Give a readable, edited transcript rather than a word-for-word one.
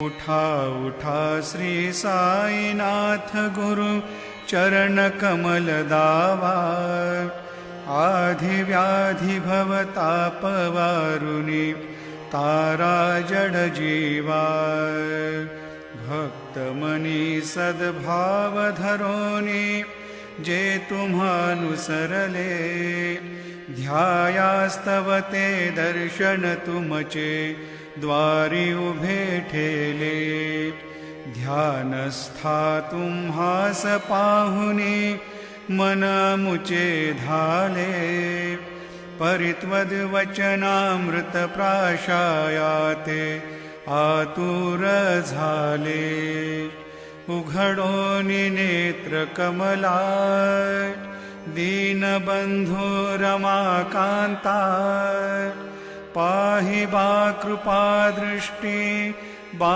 उठा उठा श्री साईनाथ गुरु चरण कमल दावा। आधि व्याधि भवताप वारुनी तारा जड जीवा। भक्त मनी सद्भाव धरोनी जे तुम्हानुसरले। ध्यायास्तवते दर्शन तुमचे द्वारी उभे ठेले। ध्यानस्था तुम्हास पाहुनी मन मुचे धाले। परित्वद वचनामृत प्राशायाते आतुर झाले। उघडोनी नेत्र कमला दीनबंधू रमाकांता। पाहि बा कृपा दृष्टि